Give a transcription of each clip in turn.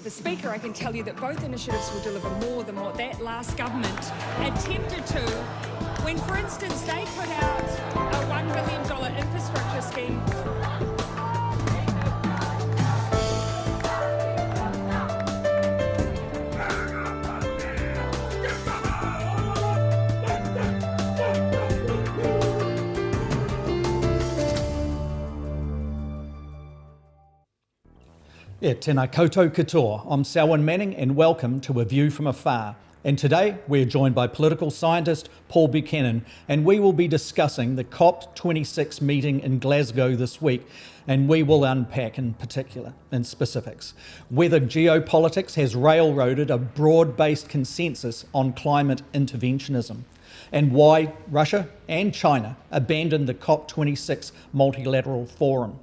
the Speaker, I can tell you that both initiatives will deliver more than what that last government attempted to when, for instance, they put out a $1 billion infrastructure scheme. Tēnā koutou katoa. I'm Selwyn Manning and welcome to A View from Afar. And today we're joined by political scientist Paul Buchanan, and we will be discussing the COP26 meeting in Glasgow this week, and we will unpack in specifics, whether geopolitics has railroaded a broad-based consensus on climate interventionism, and why Russia and China abandoned the COP26 multilateral forum.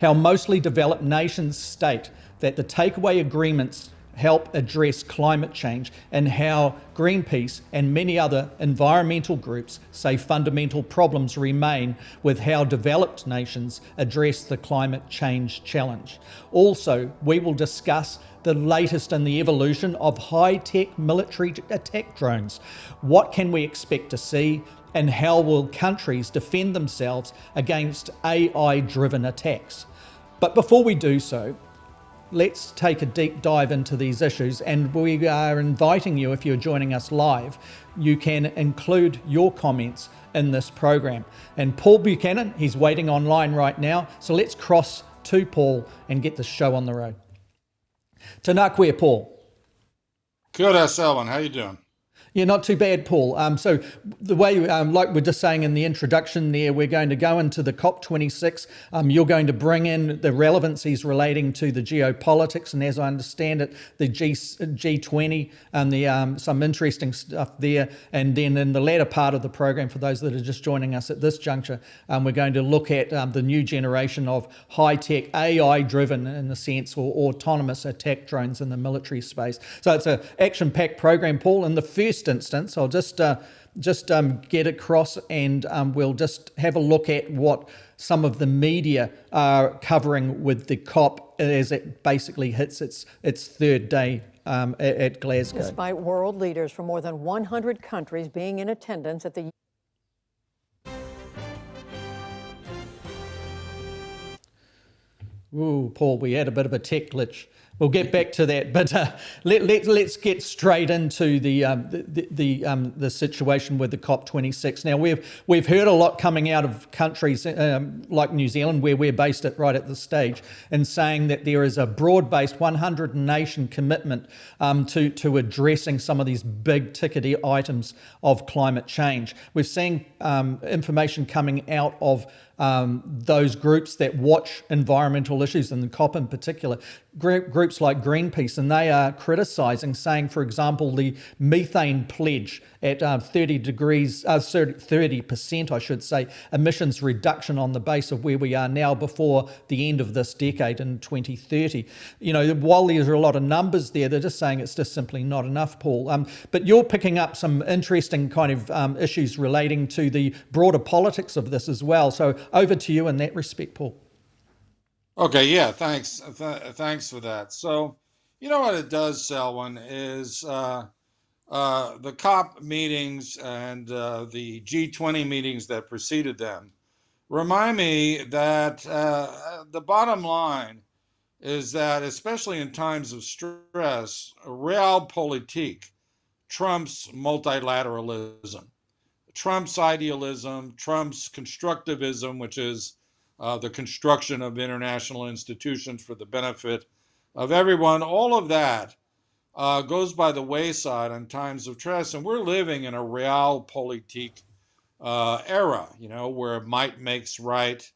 How mostly developed nations state that the takeaway agreements help address climate change, and how Greenpeace and many other environmental groups say fundamental problems remain with how developed nations address the climate change challenge. Also, we will discuss the latest in the evolution of high-tech military attack drones. What can we expect to see, and how will countries defend themselves against AI-driven attacks? But before we do so, let's take a deep dive into these issues, and we are inviting you, if you're joining us live, you can include your comments in this program. And Paul Buchanan, he's waiting online right now, so let's cross to Paul and get the show on the road. Tēnā koe, Paul. Kia ora, Selwyn. How you doing? Yeah, not too bad, Paul. So the way, like we're just saying in the introduction there, we're going to go into the COP26. You're going to bring in the relevancies relating to the geopolitics, and as I understand it, the G20 and the some interesting stuff there. And then in the latter part of the program, for those that are just joining us at this juncture, we're going to look at the new generation of high-tech AI-driven, in a sense, or autonomous attack drones in the military space. So it's an action-packed program, Paul. In the first instance, I'll just get across, and we'll just have a look at what some of the media are covering with the COP as it basically hits its third day at Glasgow. Despite world leaders from more than 100 countries being in attendance at the Ooh, Paul, we had a bit of a tech glitch. We'll get back to that, but let's get straight into the situation with the COP26. Now we've heard a lot coming out of countries like New Zealand, where we're based right at this stage, and saying that there is a broad-based 100 nation commitment to addressing some of these big ticket items of climate change. We're seeing information coming out of those groups that watch environmental issues, and the COP in particular, groups like Greenpeace, and they are criticising, saying, for example, the methane pledge at 30%, I should say, emissions reduction on the base of where we are now before the end of this decade in 2030. You know, while there's a lot of numbers there, they're just saying it's just simply not enough, Paul. But you're picking up some interesting kind of issues relating to the broader politics of this as well. So over to you in that respect, Paul. Okay, yeah, thanks. Thanks for that. So, you know what it does, Selwyn, is the COP meetings and the G20 meetings that preceded them remind me that the bottom line is that, especially in times of stress, realpolitik trumps multilateralism. Trump's idealism, Trump's constructivism, which is the construction of international institutions for the benefit of everyone, all of that goes by the wayside in times of stress. And we're living in a realpolitik era, you know, where might makes right.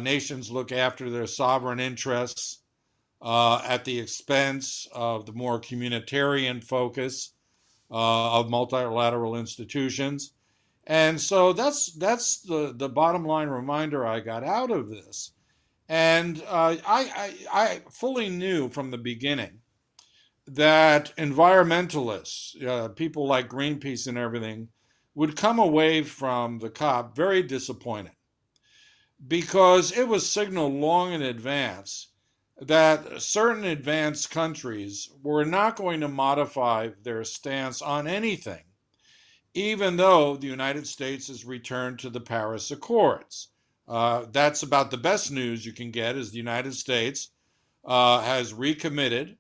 Nations look after their sovereign interests at the expense of the more communitarian focus of multilateral institutions. And so that's the bottom line reminder I got out of this. And I fully knew from the beginning that environmentalists, people like Greenpeace and everything, would come away from the COP very disappointed, because it was signaled long in advance that certain advanced countries were not going to modify their stance on anything, even though the United States has returned to the Paris Accords. That's about the best news you can get, is the United States has recommitted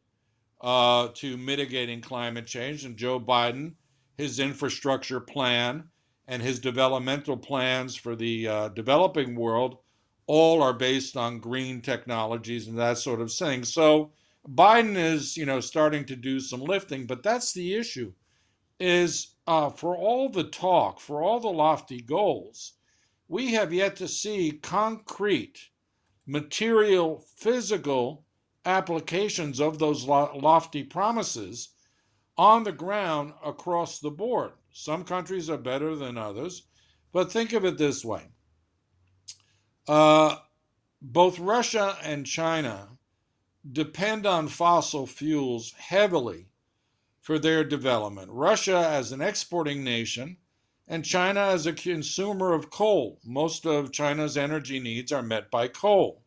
to mitigating climate change, and Joe Biden, his infrastructure plan and his developmental plans for the developing world all are based on green technologies and that sort of thing. So Biden is, starting to do some lifting, but that's the issue, is for all the talk, for all the lofty goals, we have yet to see concrete, material, physical applications of those lofty promises on the ground across the board. Some countries are better than others, but think of it this way. Both Russia and China depend on fossil fuels heavily for their development. Russia as an exporting nation, and China as a consumer of coal. Most of China's energy needs are met by coal.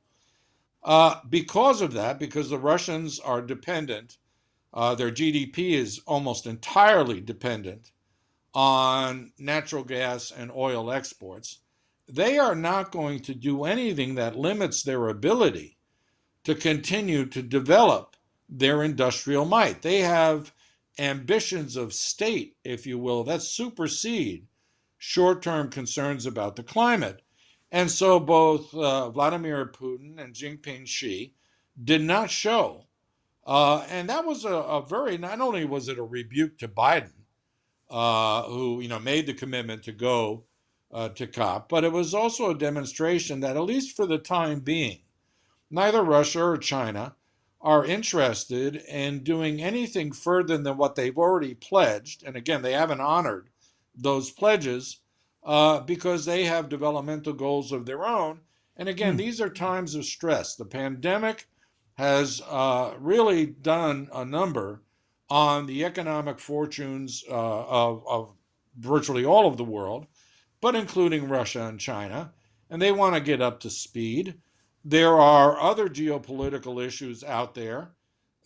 Because of that, because the Russians are dependent, their GDP is almost entirely dependent on natural gas and oil exports, they are not going to do anything that limits their ability to continue to develop their industrial might. They have ambitions of state, if you will, that supersede short-term concerns about the climate. And so both Vladimir Putin and Jinping Xi did not show. And that was a very, not only was it a rebuke to Biden, who made the commitment to go to COP, but it was also a demonstration that, at least for the time being, neither Russia or China are interested in doing anything further than what they've already pledged. And again, they haven't honored those pledges because they have developmental goals of their own. And again, these are times of stress. The pandemic has really done a number on the economic fortunes of virtually all of the world, but including Russia and China, and they want to get up to speed. There are other geopolitical issues out there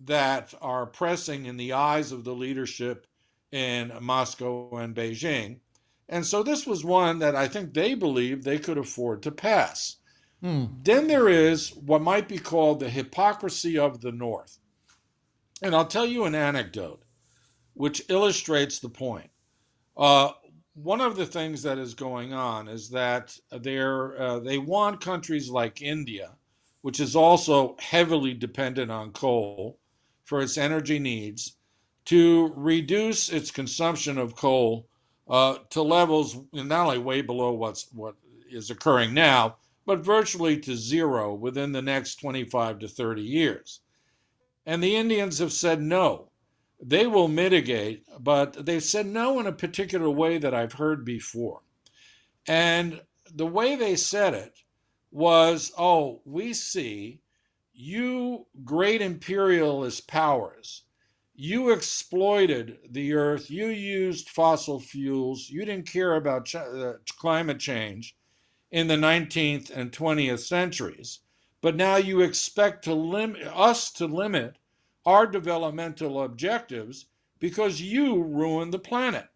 that are pressing in the eyes of the leadership in Moscow and Beijing. And so this was one that I think they believed they could afford to pass. Then there is what might be called the hypocrisy of the North. And I'll tell you an anecdote which illustrates the point. One of the things that is going on is that they want countries like India, which is also heavily dependent on coal for its energy needs, to reduce its consumption of coal to levels not only way below what is occurring now, but virtually to zero within the next 25 to 30 years. And the Indians have said no. They will mitigate, but they've said no in a particular way that I've heard before. And the way they said it was, oh, we see you great imperialist powers, you exploited the earth, you used fossil fuels, you didn't care about climate change in the 19th and 20th centuries, but now you expect us to limit our developmental objectives because you ruined the planet.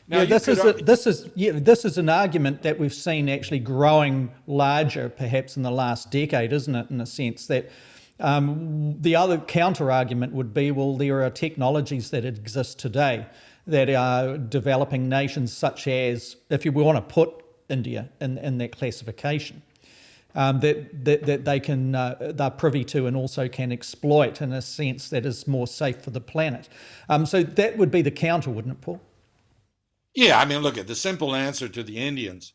Now, this is an argument that we've seen actually growing larger, perhaps in the last decade, isn't it? In a sense that the other counter argument would be, well, there are technologies that exist today that are developing nations, such as, if you want to put India in that classification, that they can they're privy to and also can exploit in a sense that is more safe for the planet. So that would be the counter, wouldn't it, Paul? Yeah, I mean, look, the simple answer to the Indians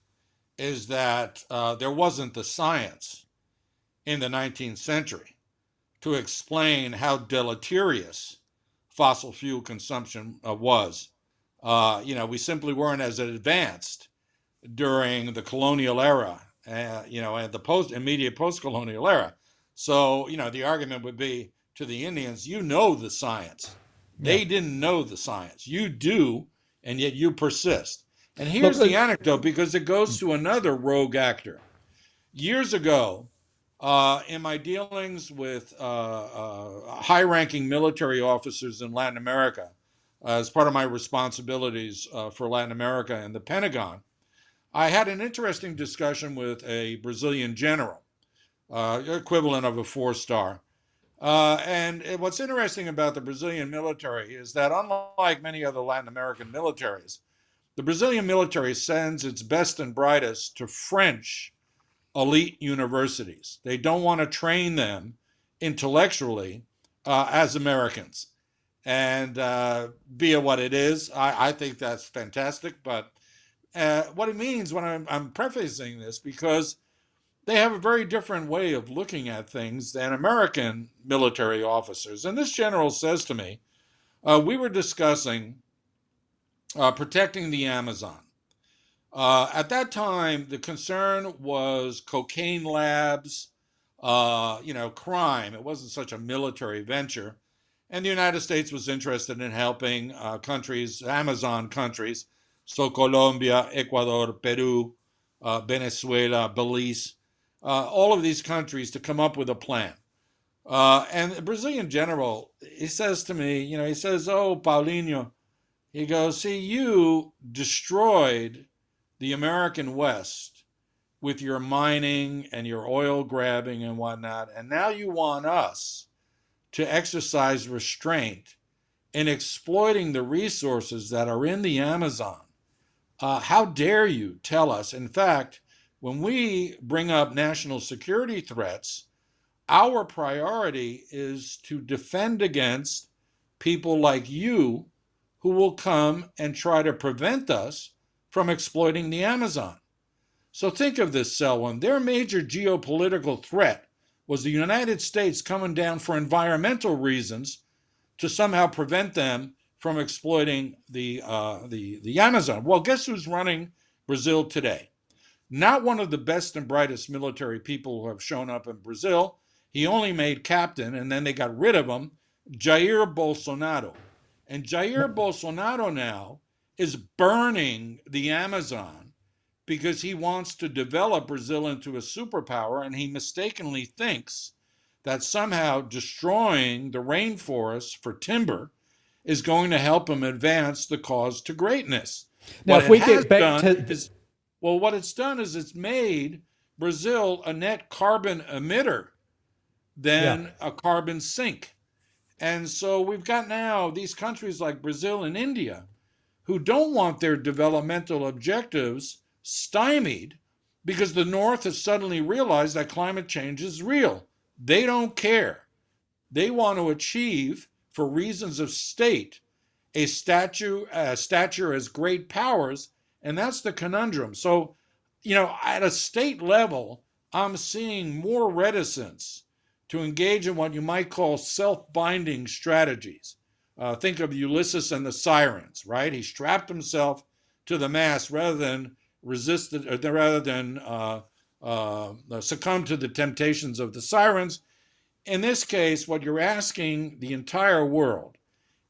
is that there wasn't the science in the 19th century to explain how deleterious fossil fuel consumption was. We simply weren't as advanced during the colonial era, and the immediate post-colonial era. So, the argument would be to the Indians, the science. Yeah. They didn't know the science. You do, and yet you persist. And here's the anecdote, because it goes to another rogue actor. Years ago, In my dealings with high-ranking military officers in Latin America, as part of my responsibilities for Latin America and the Pentagon, I had an interesting discussion with a Brazilian general, equivalent of a four-star. And what's interesting about the Brazilian military is that, unlike many other Latin American militaries, the Brazilian military sends its best and brightest to French elite universities. They don't want to train them intellectually as Americans. And be it what it is, I think that's fantastic. But what it means when I'm prefacing this, because they have a very different way of looking at things than American military officers. And this general says to me, we were discussing protecting the Amazon. At that time, the concern was cocaine labs, crime. It wasn't such a military venture. And the United States was interested in helping countries, Amazon countries, so Colombia, Ecuador, Peru, Venezuela, Belize, all of these countries to come up with a plan. And the Brazilian general, he says to me, he says, "Oh, Paulinho," he goes, "see, you destroyed the American West with your mining and your oil grabbing and whatnot, and now you want us to exercise restraint in exploiting the resources that are in the Amazon. How dare you tell us? In fact, when we bring up national security threats, our priority is to defend against people like you who will come and try to prevent us from exploiting the Amazon." So think of this, Selwyn. Their major geopolitical threat was the United States coming down for environmental reasons to somehow prevent them from exploiting the Amazon. Well, guess who's running Brazil today? Not one of the best and brightest military people who have shown up in Brazil. He only made captain, and then they got rid of him, Jair Bolsonaro. And Jair Bolsonaro now is burning the Amazon because he wants to develop Brazil into a superpower, and he mistakenly thinks that somehow destroying the rainforest for timber is going to help him advance the cause to greatness. Now, What if we it has get back done to is, well, what it's done is it's made Brazil a net carbon emitter than a carbon sink. And so we've got now these countries like Brazil and India who don't want their developmental objectives stymied because the North has suddenly realized that climate change is real. They don't care. They want to achieve, for reasons of state, a stature as great powers, and that's the conundrum. So, at a state level, I'm seeing more reticence to engage in what you might call self-binding strategies. Think of Ulysses and the Sirens, right? He strapped himself to the mast rather than succumb to the temptations of the sirens. In this case, what you're asking the entire world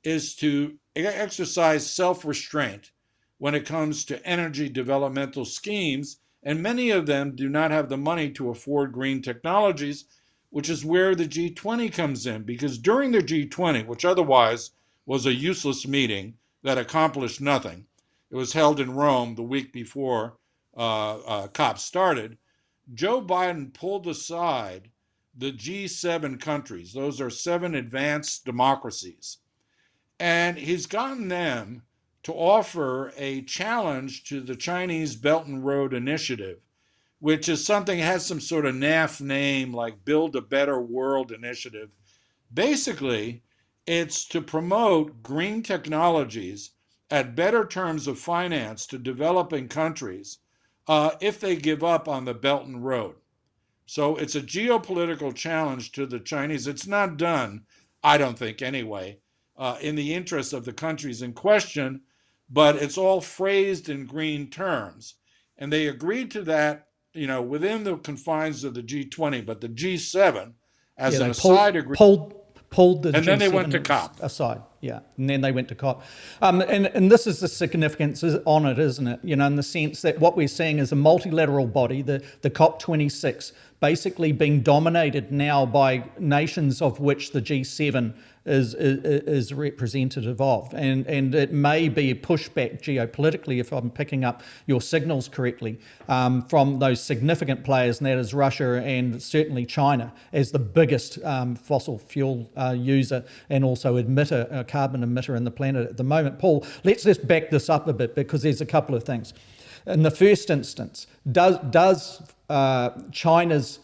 is to exercise self-restraint when it comes to energy developmental schemes, and many of them do not have the money to afford green technologies, which is where the G20 comes in, because during the G20, which otherwise was a useless meeting that accomplished nothing, it was held in Rome the week before COP started, Joe Biden pulled aside the G7 countries. Those are 7 advanced democracies. And he's gotten them to offer a challenge to the Chinese Belt and Road Initiative, which is something that has some sort of naff name like Build a Better World Initiative. Basically, it's to promote green technologies at better terms of finance to developing countries if they give up on the Belt and Road. So it's a geopolitical challenge to the Chinese. It's not done, I don't think anyway, in the interest of the countries in question, but it's all phrased in green terms. And they agreed to that, within the confines of the G20, but the G7, as an aside, agreed. Pulled the And then they G7 went to COP. aside. Yeah, and then they went to COP. And this is the significance on it, isn't it? You know, in the sense that what we're seeing is a multilateral body, the COP26, basically being dominated now by nations of which the G7 is representative of. And it may be a pushback geopolitically, if I'm picking up your signals correctly, from those significant players, and that is Russia and certainly China as the biggest fossil fuel user and also emitter, carbon emitter in the planet at the moment. Paul, let's just back this up a bit, because there's a couple of things. In the first instance, does China's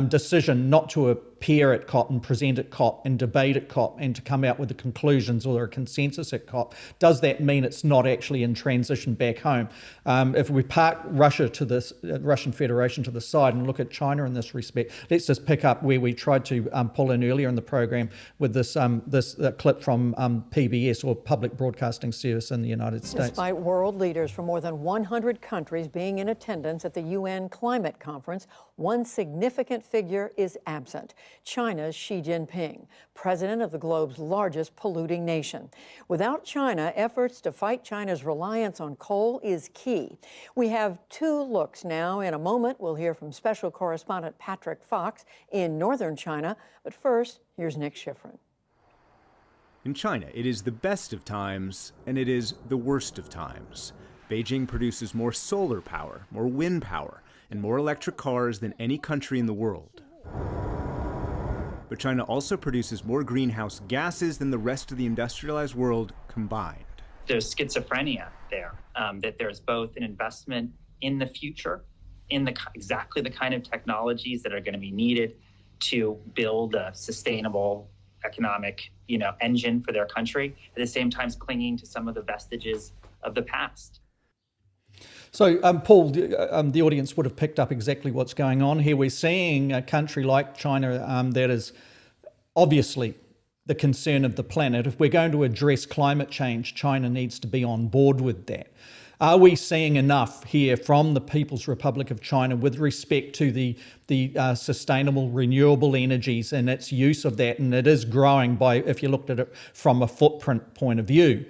decision not to appear at COP and present at COP and debate at COP and to come out with the conclusions or a consensus at COP, does that mean it's not actually in transition back home? If we park Russia to this, Russian Federation to the side and look at China in this respect, let's just pick up where we tried to pull in earlier in the program with this clip from PBS, or Public Broadcasting Service in the United States. Despite world leaders from more than 100 countries being in attendance at the UN climate conference, one significant figure is absent: China's Xi Jinping, president of the globe's largest polluting nation. Without China, efforts to fight China's reliance on coal is key. We have two looks now. In a moment, we'll hear from special correspondent Patrick Fox in northern China. But first, here's Nick Schifrin. In China, it is the best of times, and it is the worst of times. Beijing produces more solar power, more wind power, and more electric cars than any country in the world. But China also produces more greenhouse gases than the rest of the industrialized world combined. There's schizophrenia there, that there's both an investment in the future, in exactly the kind of technologies that are going to be needed to build a sustainable economic, engine for their country, at the same time clinging to some of the vestiges of the past. So, Paul, the audience would have picked up exactly what's going on here. We're seeing a country like China that is obviously the concern of the planet. If we're going to address climate change, China needs to be on board with that. Are we seeing enough here from the People's Republic of China with respect to the sustainable renewable energies and its use of that? And it is growing by, if you looked at it from a footprint point of view,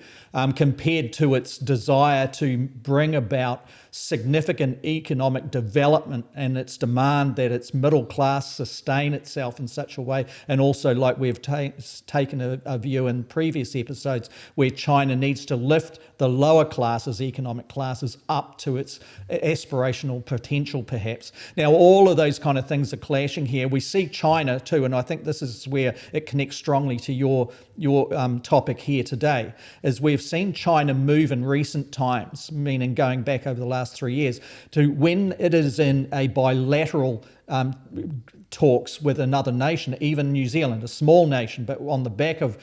compared to its desire to bring about significant economic development and its demand that its middle class sustain itself in such a way. And also, like we've taken a view in previous episodes, where China needs to lift the lower classes, economic classes, up to its aspirational potential, perhaps. Now, all of those kind of things are clashing here. We see China too, and I think this is where it connects strongly to your topic here today, is we've seen China move in recent times, meaning going back over the last 3 years, to when it is in a bilateral talks with another nation, even New Zealand, a small nation, but on the back of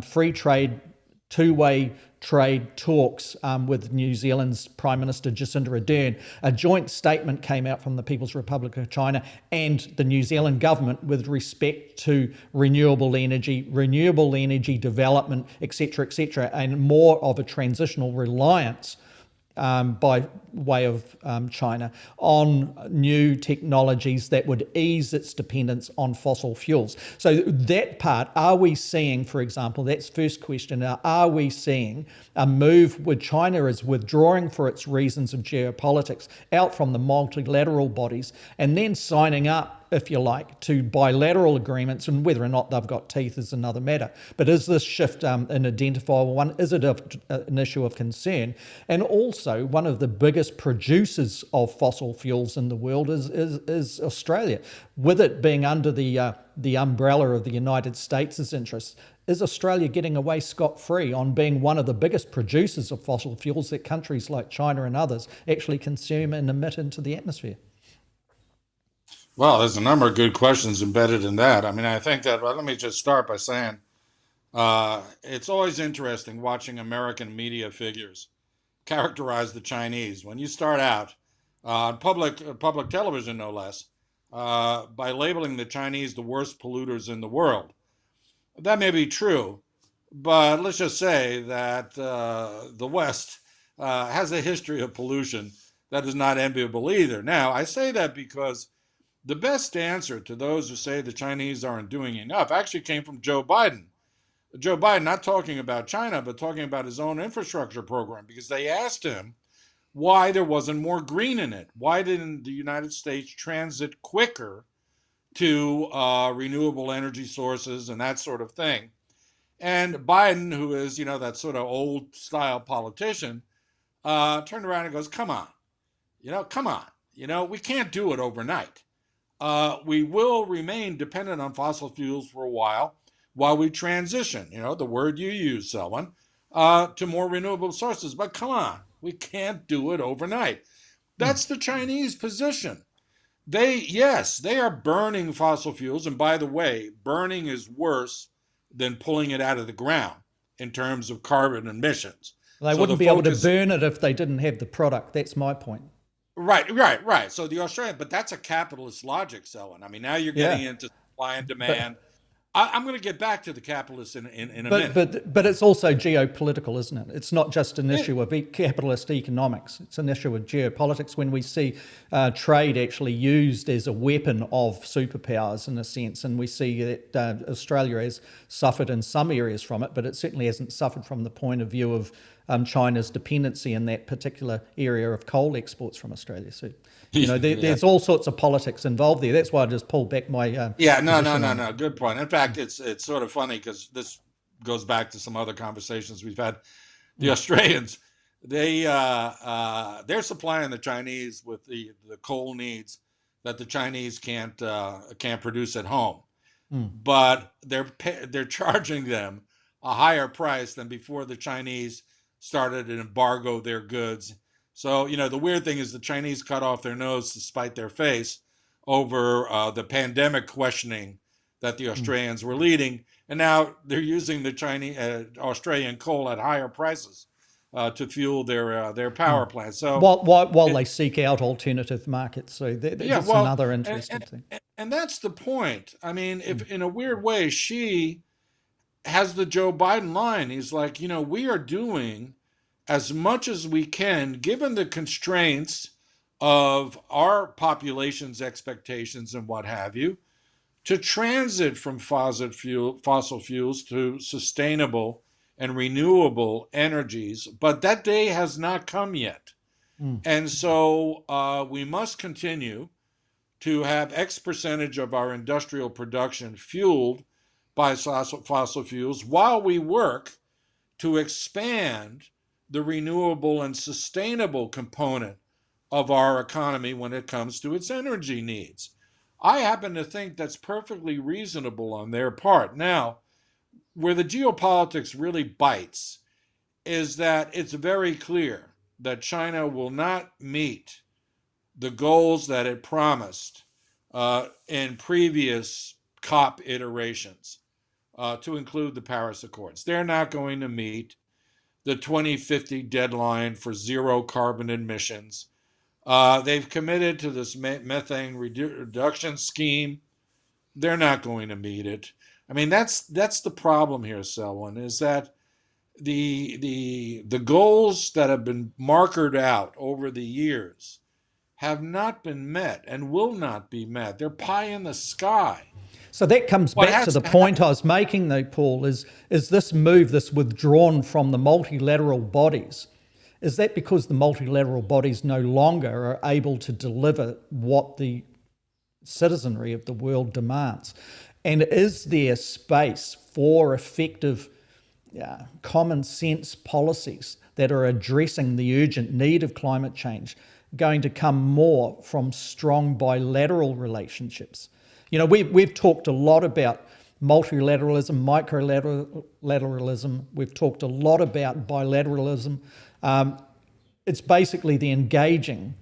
free trade, two-way trade talks with New Zealand's Prime Minister Jacinda Ardern, a joint statement came out from the People's Republic of China and the New Zealand government with respect to renewable energy development, etc., and more of a transitional reliance by way of China on new technologies that would ease its dependence on fossil fuels. So that part, are we seeing, for example, that's first question, are we seeing a move where China is withdrawing for its reasons of geopolitics out from the multilateral bodies and then signing up, if you like, to bilateral agreements, and whether or not they've got teeth is another matter. But is this shift an identifiable one? Is it an issue of concern? And also, one of the biggest producers of fossil fuels in the world is Australia. With it being under the umbrella of the United States' interests, is Australia getting away scot-free on being one of the biggest producers of fossil fuels that countries like China and others actually consume and emit into the atmosphere? Well, there's a number of good questions embedded in that. I mean, I think that, well, let me just start by saying it's always interesting watching American media figures characterize the Chinese. When you start out on public television, no less, by labeling the Chinese the worst polluters in the world. That may be true, but let's just say that the West has a history of pollution that is not enviable either. Now, I say that because the best answer to those who say the Chinese aren't doing enough actually came from Joe Biden Joe Biden not talking about China, but talking about his own infrastructure program, because they asked him why there wasn't more green in it. Why didn't the United States transit quicker to renewable energy sources and that sort of thing? And Biden, who is, that sort of old style politician, turned around and goes, come on, come on. We can't do it overnight. We will remain dependent on fossil fuels for a while we transition, the word you use, Selwyn, to more renewable sources. But come on, we can't do it overnight. That's the Chinese position. They are burning fossil fuels. And by the way, burning is worse than pulling it out of the ground in terms of carbon emissions. They wouldn't be able to burn it if they didn't have the product. That's my point. Right. So the Australian, but that's a capitalist logic, Selwyn. I mean, now you're getting into supply and demand. I'm going to get back to the capitalists in a minute. But it's also geopolitical, isn't it? It's not just an issue of capitalist economics. It's an issue of geopolitics when we see trade actually used as a weapon of superpowers in a sense. And we see that Australia has suffered in some areas from it, but it certainly hasn't suffered from the point of view of China's dependency in that particular area of coal exports from Australia. So, there's all sorts of politics involved there. That's why I just pulled back my No. Good point. In fact, it's sort of funny because this goes back to some other conversations we've had. The Australians, they're supplying the Chinese with the coal needs that the Chinese can't produce at home, but they're charging them a higher price than before the Chinese started to embargo their goods. So, the weird thing is the Chinese cut off their nose to spite their face over the pandemic questioning that the Australians were leading. And now they're using the Chinese Australian coal at higher prices to fuel their power plants. So while they seek out alternative markets. So that's another interesting thing. And that's the point. I mean, if in a weird way, Xi has the Joe Biden line. He's like, we are doing as much as we can, given the constraints of our population's expectations and what have you, to transit from fossil fuels to sustainable and renewable energies. But that day has not come yet. And so we must continue to have X percentage of our industrial production fueled by fossil fuels while we work to expand the renewable and sustainable component of our economy when it comes to its energy needs. I happen to think that's perfectly reasonable on their part. Now, where the geopolitics really bites is that it's very clear that China will not meet the goals that it promised in previous COP iterations, to include the Paris Accords. They're not going to meet the 2050 deadline for zero carbon emissions. They've committed to this methane reduction scheme. They're not going to meet it. I mean, that's the problem here, Selwyn, is that the goals that have been markered out over the years have not been met and will not be met. They're pie in the sky. So that comes back to the point I was making, though, Paul, is this move, this withdrawn from the multilateral bodies, is that because the multilateral bodies no longer are able to deliver what the citizenry of the world demands? And is there space for effective common sense policies that are addressing the urgent need of climate change going to come more from strong bilateral relationships? We've talked a lot about multilateralism, microlateralism. We've talked a lot about bilateralism. It's basically the engaging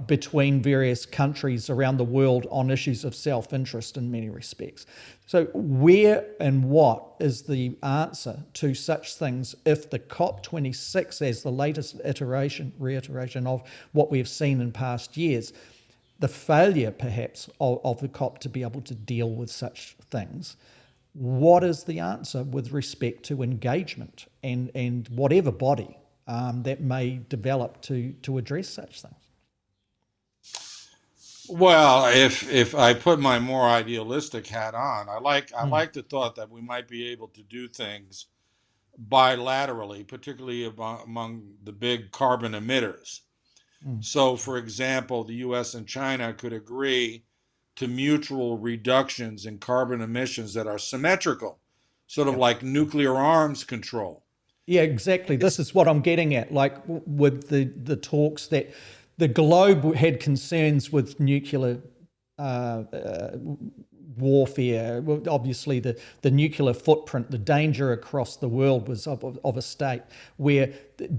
between various countries around the world on issues of self-interest in many respects. So where and what is the answer to such things if the COP26, as the latest reiteration of what we've seen in past years, the failure perhaps of the COP to be able to deal with such things? What is the answer with respect to engagement and whatever body that may develop to address such things? Well, if I put my more idealistic hat on, I like the thought that we might be able to do things bilaterally, particularly among the big carbon emitters. So, for example, the US and China could agree to mutual reductions in carbon emissions that are symmetrical, sort of Yeah. like nuclear arms control. Yeah, exactly. This It's is what I'm getting at. Like with the talks that the globe had concerns with nuclear uh, uh, warfare. Well, obviously, the nuclear footprint, the danger across the world was of a state where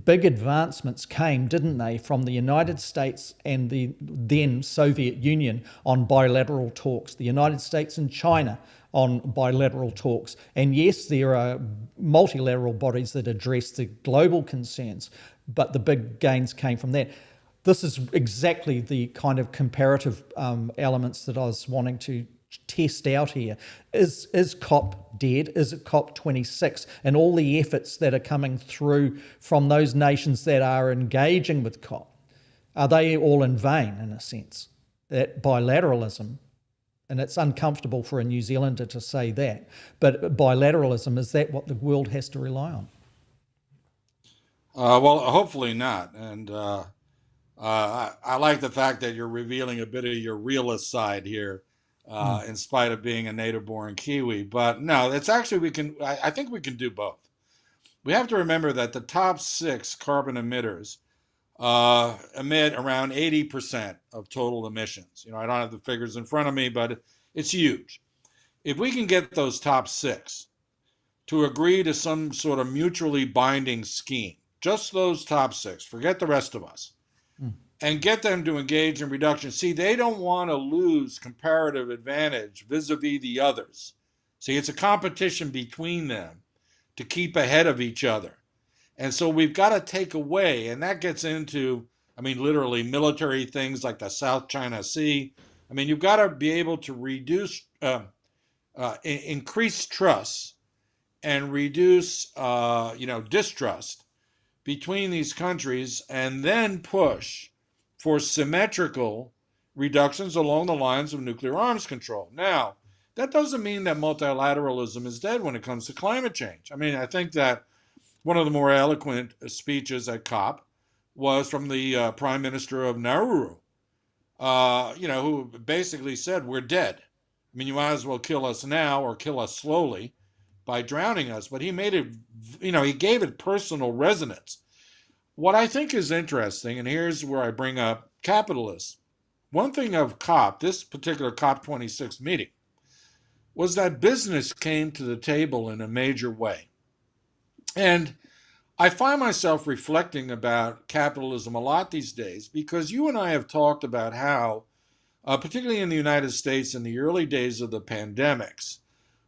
big advancements came, didn't they, from the United States and the then Soviet Union on bilateral talks, the United States and China on bilateral talks. And yes, there are multilateral bodies that address the global concerns, but the big gains came from that. This is exactly the kind of comparative elements that I was wanting to test out here. Is COP dead? Is it COP26? And all the efforts that are coming through from those nations that are engaging with COP, are they all in vain in a sense? That bilateralism, and it's uncomfortable for a New Zealander to say that, but bilateralism, is that what the world has to rely on? well, hopefully not. And I like the fact that you're revealing a bit of your realist side here, in spite of being a native-born Kiwi. But no, it's actually we can. I think we can do both. We have to remember that the top six carbon emitters emit around 80% of total emissions. I don't have the figures in front of me, but it's huge. If we can get those top six to agree to some sort of mutually binding scheme, just those top six, forget the rest of us, and get them to engage in reduction. See, they don't want to lose comparative advantage vis-a-vis the others. See, it's a competition between them to keep ahead of each other. And so we've got to take away, and that gets into, literally military things like the South China Sea. You've got to be able to reduce, increase trust and reduce, distrust between these countries, and then push for symmetrical reductions along the lines of nuclear arms control. Now, that doesn't mean that multilateralism is dead when it comes to climate change. I think that one of the more eloquent speeches at COP was from the Prime Minister of Nauru, who basically said, we're dead. You might as well kill us now or kill us slowly by drowning us. But he made it, he gave it personal resonance. What I think is interesting, and here's where I bring up capitalists. One thing of COP, this particular COP26 meeting, was that business came to the table in a major way. And I find myself reflecting about capitalism a lot these days because you and I have talked about how, particularly in the United States in the early days of the pandemics,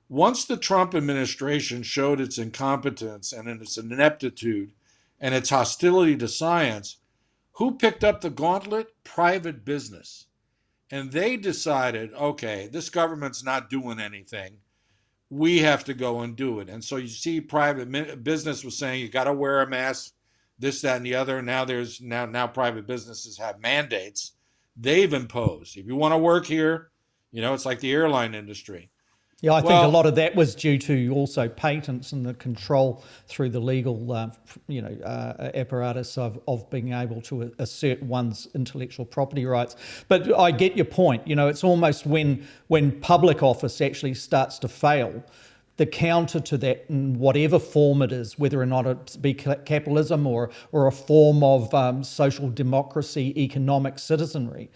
once the Trump administration showed its incompetence and its ineptitude and its hostility to science, who picked up the gauntlet? Private business. And they decided, okay, this government's not doing anything. We have to go and do it. And so you see private business was saying you got to wear a mask, this, that, and the other. Now now private businesses have mandates they've imposed. If you want to work here, it's like the airline industry. Yeah, I think a lot of that was due to also patents and the control through the legal, apparatus of being able to assert one's intellectual property rights. But I get your point. It's almost when public office actually starts to fail, the counter to that, in whatever form it is, whether or not it be capitalism or a form of social democracy, economic citizenry,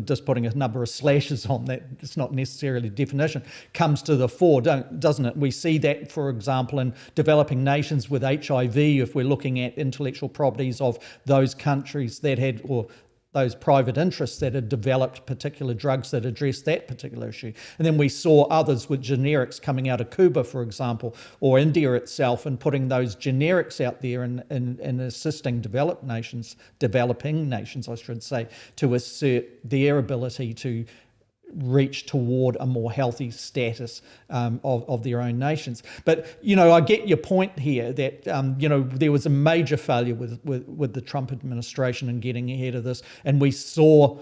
just putting a number of slashes on that, it's not necessarily definition, comes to the fore, doesn't it? We see that, for example, in developing nations with HIV, if we're looking at intellectual properties of those countries that had, or those private interests that had developed particular drugs that addressed that particular issue. And then we saw others with generics coming out of Cuba, for example, or India itself, and putting those generics out there and assisting developing nations, I should say, to assert their ability to reach toward a more healthy status of their own nations. But, I get your point here that, there was a major failure with the Trump administration in getting ahead of this. And we saw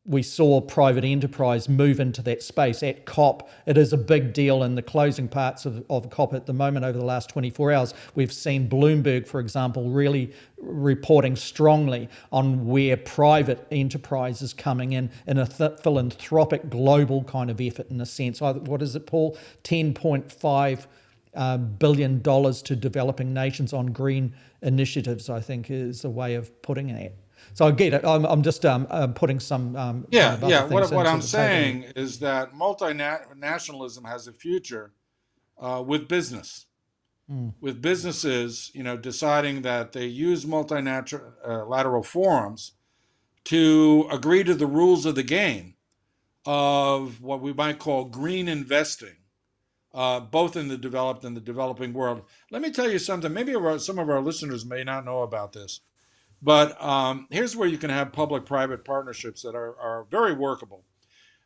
we saw private enterprise move into that space at COP. It is a big deal in the closing parts of COP at the moment. Over the last 24 hours, we've seen Bloomberg, for example, really reporting strongly on where private enterprise is coming in a philanthropic global kind of effort, in a sense. What is it, Paul? $10.5 billion to developing nations on green initiatives, I think, is a way of putting it. So I get it. I'm just putting some Yeah, kind of yeah. other things What into I'm the table. saying is that multinationalism has a future with business, with businesses, deciding that they use multilateral forums to agree to the rules of the game of what we might call green investing, both in the developed and the developing world. Let me tell you something. Maybe some of our listeners may not know about this. But here's where you can have public-private partnerships that are very workable.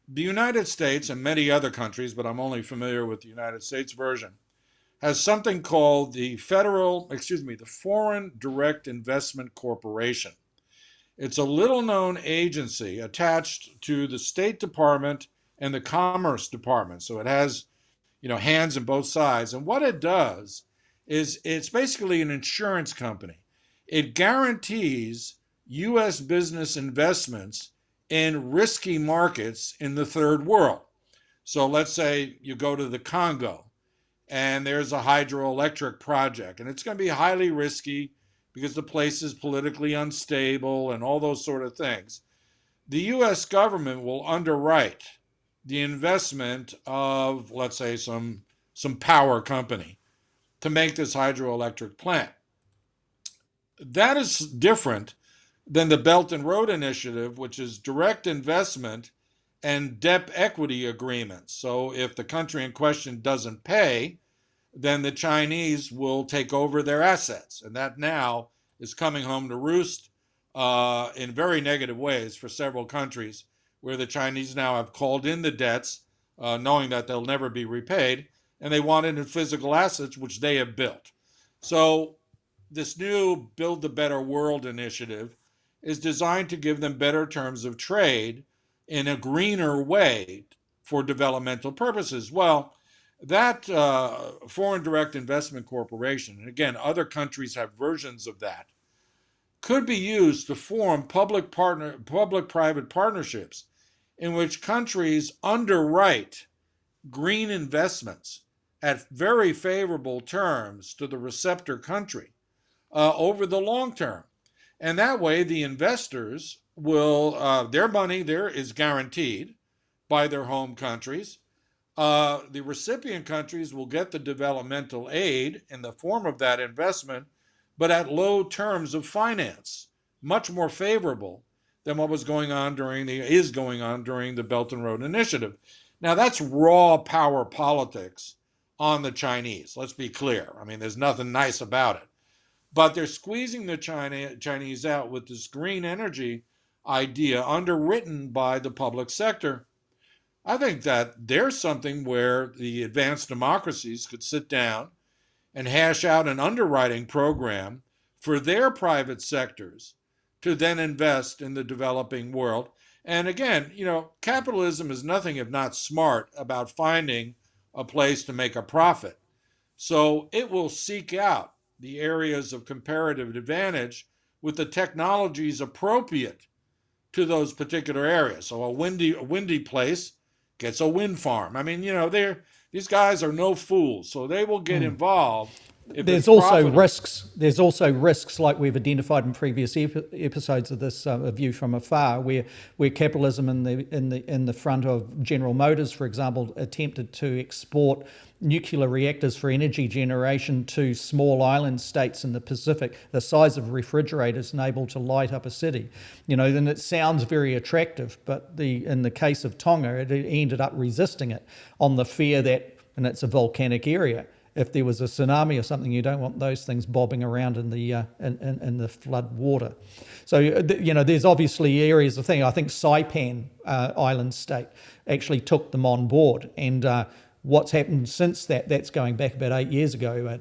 The United States and many other countries, but I'm only familiar with the United States version, has something called the Foreign Direct Investment Corporation. It's a little-known agency attached to the State Department and the Commerce Department. So it has, hands on both sides. And what it does is it's basically an insurance company. It guarantees U.S. business investments in risky markets in the third world. So let's say you go to the Congo and there's a hydroelectric project, and it's going to be highly risky because the place is politically unstable and all those sort of things. The U.S. government will underwrite the investment of, let's say, some power company to make this hydroelectric plant. That is different than the Belt and Road Initiative, which is direct investment and debt equity agreements. So if the country in question doesn't pay, then the Chinese will take over their assets. And that now is coming home to roost in very negative ways for several countries, where the Chinese now have called in the debts, knowing that they'll never be repaid, and they want it in physical assets, which they have built. So this new Build the Better World initiative is designed to give them better terms of trade in a greener way for developmental purposes. Well, that Foreign Direct Investment Corporation, and again, other countries have versions of that, could be used to form public-private partnerships in which countries underwrite green investments at very favorable terms to the receptor country over the long term. And that way the investors will, their money there is guaranteed by their home countries. The recipient countries will get the developmental aid in the form of that investment, but at low terms of finance, much more favorable than what is going on during the Belt and Road Initiative. Now that's raw power politics on the Chinese. Let's be clear. I mean, there's nothing nice about it. But they're squeezing the Chinese out with this green energy idea underwritten by the public sector. I think that there's something where the advanced democracies could sit down and hash out an underwriting program for their private sectors to then invest in the developing world. And again, capitalism is nothing if not smart about finding a place to make a profit. So it will seek out the areas of comparative advantage with the technologies appropriate to those particular areas. So a windy place gets a wind farm. I mean, these guys are no fools, so they will get involved. There's also risks. There's also risks, like we've identified in previous episodes of this View from Afar, where capitalism in the front of General Motors, for example, attempted to export nuclear reactors for energy generation to small island states in the Pacific, the size of refrigerators and able to light up a city. Then it sounds very attractive, but in the case of Tonga, it ended up resisting it on the fear that, and it's a volcanic area, if there was a tsunami or something, you don't want those things bobbing around in the flood water. So there's obviously areas of thing. I think Saipan island state actually took them on board, and what's happened since that's going back about 8 years ago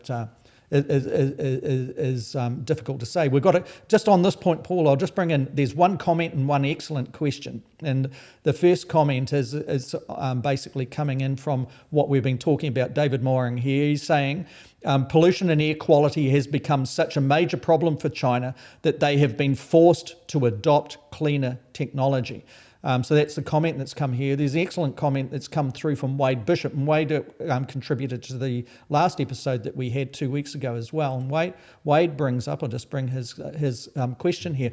is difficult to say. We've got to, just on this point, Paul, I'll just bring in, there's one comment and one excellent question. And the first comment is basically coming in from what we've been talking about, David Moring here. He's saying, pollution and air quality has become such a major problem for China that they have been forced to adopt cleaner technology. So that's the comment that's come here. There's an excellent comment that's come through from Wade Bishop, and Wade contributed to the last episode that we had 2 weeks ago as well. And Wade brings up, I'll just bring his question here.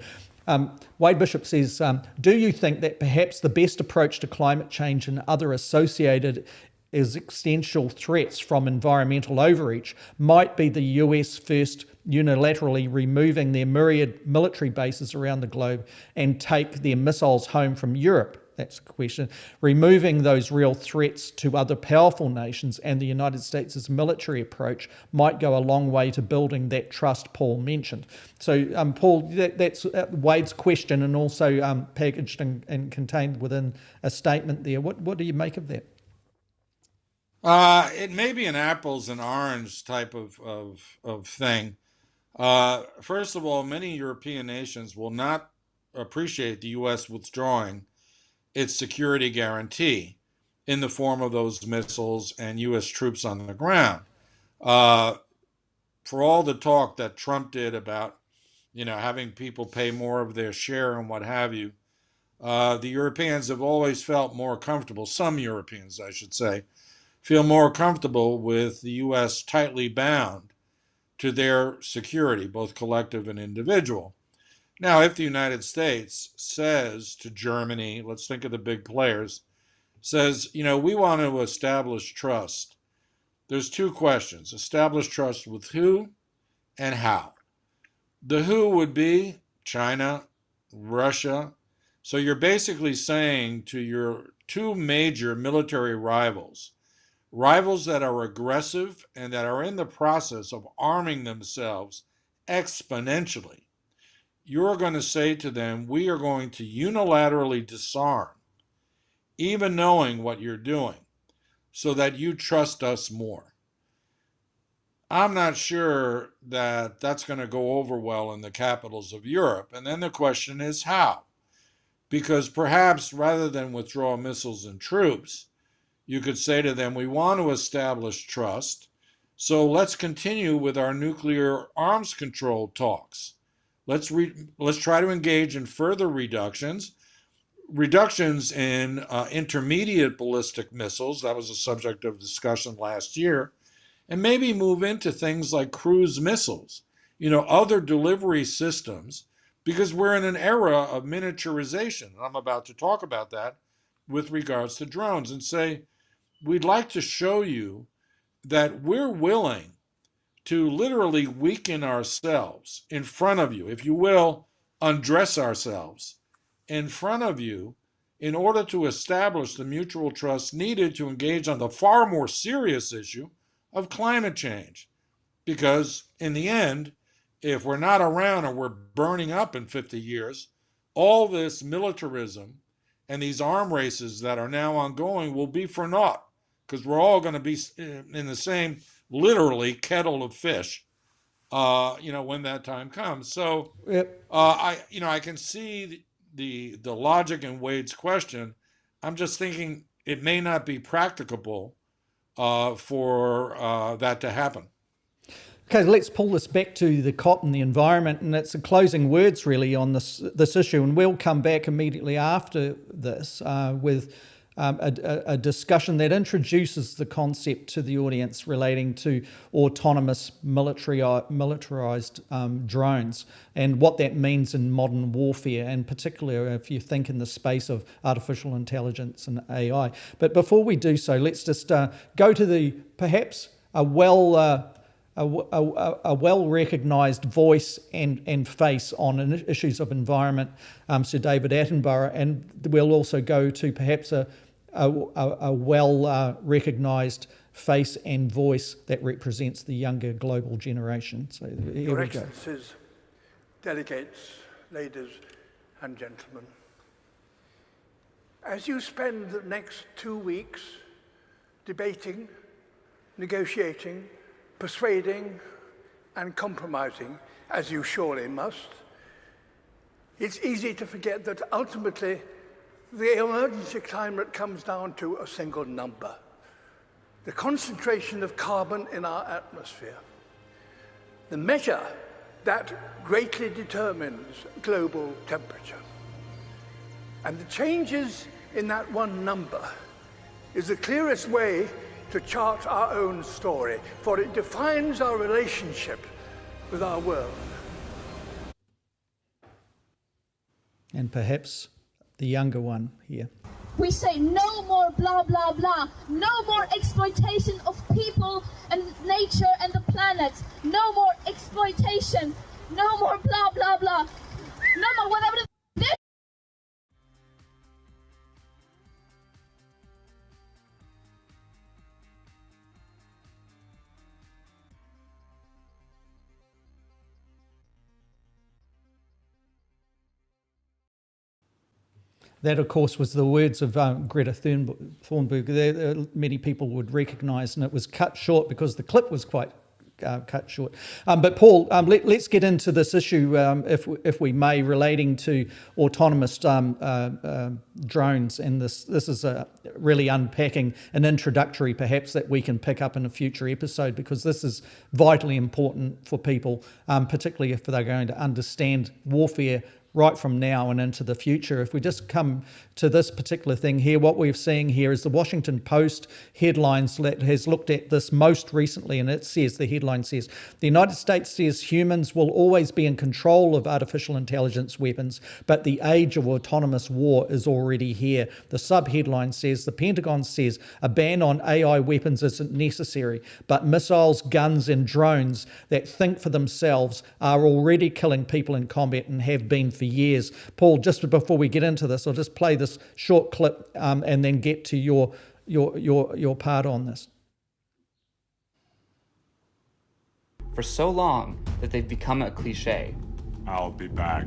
Wade Bishop says, do you think that perhaps the best approach to climate change and other associated existential threats from environmental overreach might be the US first unilaterally removing their myriad military bases around the globe and take their missiles home from Europe? That's the question. Removing those real threats to other powerful nations, and the United States' military approach might go a long way to building that trust Paul mentioned. So, Paul, that's Wade's question, and also packaged and contained within a statement there. What do you make of that? It may be an apples and orange type of thing. First of all, many European nations will not appreciate the U.S. withdrawing its security guarantee in the form of those missiles and U.S. troops on the ground. For all the talk that Trump did about, having people pay more of their share and what have you, the Europeans have always felt more comfortable, some Europeans, I should say, feel more comfortable with the U.S. tightly bound to their security, both collective and individual. Now, if the United States says to Germany, let's think of the big players, says, we want to establish trust, there's two questions. Establish trust with who and how. The who would be China, Russia. So you're basically saying to your two major military rivals that are aggressive and that are in the process of arming themselves exponentially, you're going to say to them, we are going to unilaterally disarm, even knowing what you're doing, so that you trust us more. I'm not sure that that's going to go over well in the capitals of Europe. And then the question is how? Because perhaps rather than withdraw missiles and troops, you could say to them, we want to establish trust, so let's continue with our nuclear arms control talks. Let's try to engage in further reductions in intermediate ballistic missiles. That was a subject of discussion last year. And maybe move into things like cruise missiles, other delivery systems, because we're in an era of miniaturization. I'm about to talk about that with regards to drones and say, we'd like to show you that we're willing to literally weaken ourselves in front of you, if you will, undress ourselves in front of you in order to establish the mutual trust needed to engage on the far more serious issue of climate change. Because in the end, if we're not around or we're burning up in 50 years, all this militarism and these arm races that are now ongoing will be for naught, because we're all going to be in the same, literally, kettle of fish, when that time comes. So, yep. I can see the logic in Wade's question. I'm just thinking it may not be practicable for that to happen. Okay, let's pull this back to the COP and the environment, and it's the closing words really on this issue, and we'll come back immediately after this with a discussion that introduces the concept to the audience relating to autonomous militarized drones and what that means in modern warfare, and particularly if you think in the space of artificial intelligence and AI. But before we do so, let's just go to the perhaps a well-recognised voice and face on issues of environment, Sir David Attenborough, and we'll also go to perhaps a well-recognised face and voice that represents the younger global generation. So here Your we go. Excellencies, delegates, ladies and gentlemen, as you spend the next 2 weeks debating, negotiating, persuading, and compromising, as you surely must, it's easy to forget that ultimately the emergency climate comes down to a single number: the concentration of carbon in our atmosphere. The measure that greatly determines global temperature. And the changes in that one number is the clearest way to chart our own story, for it defines our relationship with our world. And perhaps the younger one here. We say no more blah, blah, blah. No more exploitation of people and nature and the planet. No more exploitation. No more blah, blah, blah. No more whatever the f*** is. That, of course, was the words of Greta Thunberg. Many people would recognise, and it was cut short because the clip was quite cut short. But Paul, let's get into this issue, if we may, relating to autonomous drones. And this is really unpacking an introductory, perhaps, that we can pick up in a future episode, because this is vitally important for people, particularly if they're going to understand warfare right from now and into the future. If we just come to this particular thing here, what we're seeing here is the Washington Post headlines that has looked at this most recently, and it says, the headline says, the United States says humans will always be in control of artificial intelligence weapons, but the age of autonomous war is already here. The sub-headline says, the Pentagon says a ban on AI weapons isn't necessary, but missiles, guns and drones that think for themselves are already killing people in combat and have been for years. Paul, just before we get into this, I'll just play this short clip and then get to your part on this. For so long that they've become a cliche. I'll be back.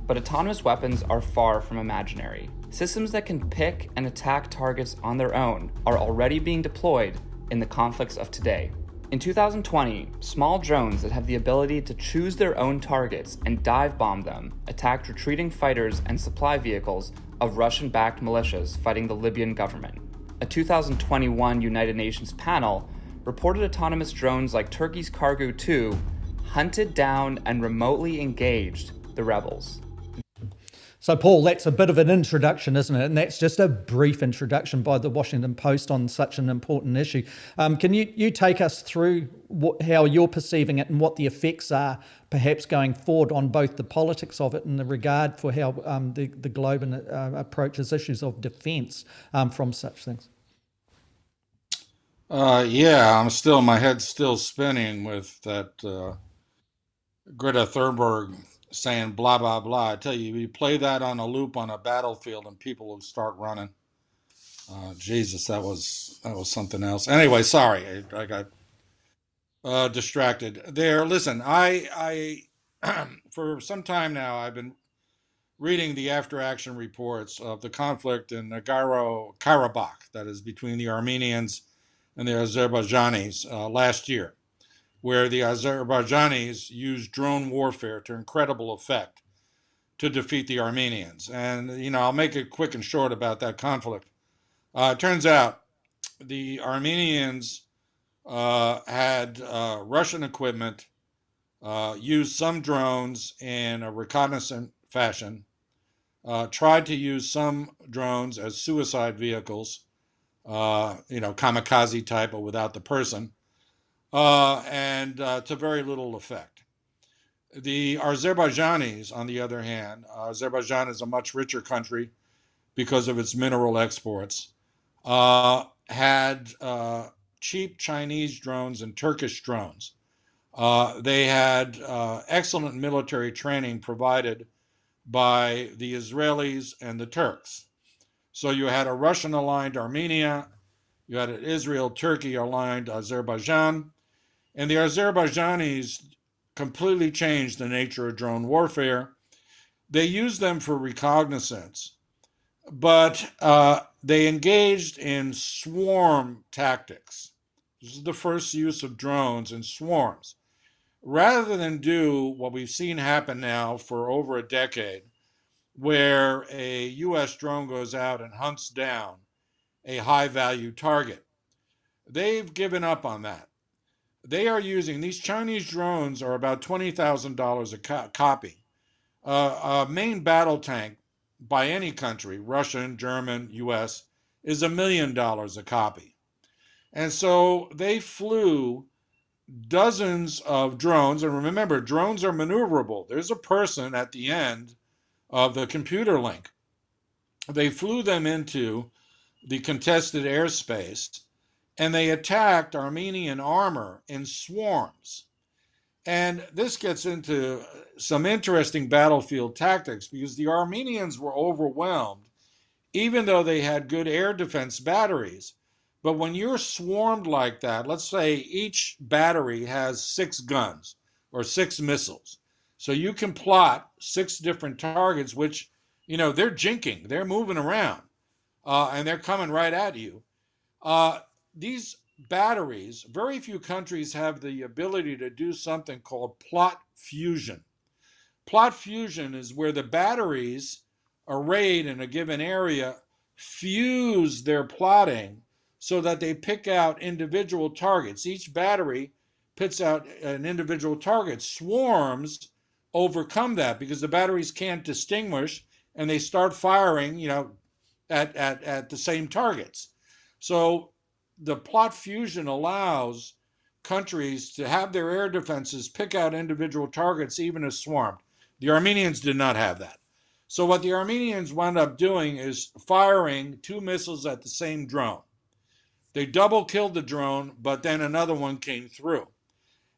But autonomous weapons are far from imaginary. Systems that can pick and attack targets on their own are already being deployed in the conflicts of today. In 2020, small drones that have the ability to choose their own targets and dive bomb them attacked retreating fighters and supply vehicles of Russian-backed militias fighting the Libyan government. A 2021 United Nations panel reported autonomous drones like Turkey's Cargo 2 hunted down and remotely engaged the rebels. So, Paul, that's a bit of an introduction, isn't it? And that's just a brief introduction by the Washington Post on such an important issue. Can you take us through how you're perceiving it and what the effects are, perhaps going forward, on both the politics of it and the regard for how the globe approaches issues of defence from such things? Yeah, my head's still spinning with that Greta Thunberg saying blah, blah, blah. I tell you, you play that on a loop on a battlefield and people will start running. Jesus, that was something else. Anyway, sorry, I got distracted there. Listen, I for some time now, I've been reading the after-action reports of the conflict in Nagorno-Karabakh, that is between the Armenians and the Azerbaijanis last year, where the Azerbaijanis used drone warfare to incredible effect to defeat the Armenians. And, I'll make it quick and short about that conflict. It turns out the Armenians had Russian equipment, used some drones in a reconnaissance fashion, tried to use some drones as suicide vehicles, kamikaze type, but without the person. And to very little effect. The Azerbaijanis, on the other hand, Azerbaijan is a much richer country because of its mineral exports, had cheap Chinese drones and Turkish drones. They had excellent military training provided by the Israelis and the Turks. So you had a Russian-aligned Armenia, you had an Israel-Turkey-aligned Azerbaijan, and the Azerbaijanis completely changed the nature of drone warfare. They used them for reconnaissance, but they engaged in swarm tactics. This is the first use of drones in swarms. rather than do what we've seen happen now for over a decade, where a U.S. drone goes out and hunts down a high value target. They've given up on that. They are using these Chinese drones are about $20,000 a copy. A main battle tank by any country, Russian, German, US, is $1 million a copy. And so they flew dozens of drones. And remember, drones are maneuverable. There's a person at the end of the computer link. They flew them into the contested airspace and they attacked Armenian armor in swarms. And this gets into some interesting battlefield tactics because the Armenians were overwhelmed, even though they had good air defense batteries. But when you're swarmed like that, let's say each battery has 6 guns or 6 missiles. So you can plot 6 different targets, which, they're jinking, they're moving around, and they're coming right at you. These batteries, very few countries have the ability to do something called plot fusion. Plot fusion is where the batteries arrayed in a given area fuse their plotting so that they pick out individual targets. Each battery picks out an individual target. Swarms overcome that because the batteries can't distinguish and they start firing, at the same targets. So the plot fusion allows countries to have their air defenses pick out individual targets, even as swarmed. The Armenians did not have that. So what the Armenians wound up doing is firing 2 missiles at the same drone. They double killed the drone, but then another one came through.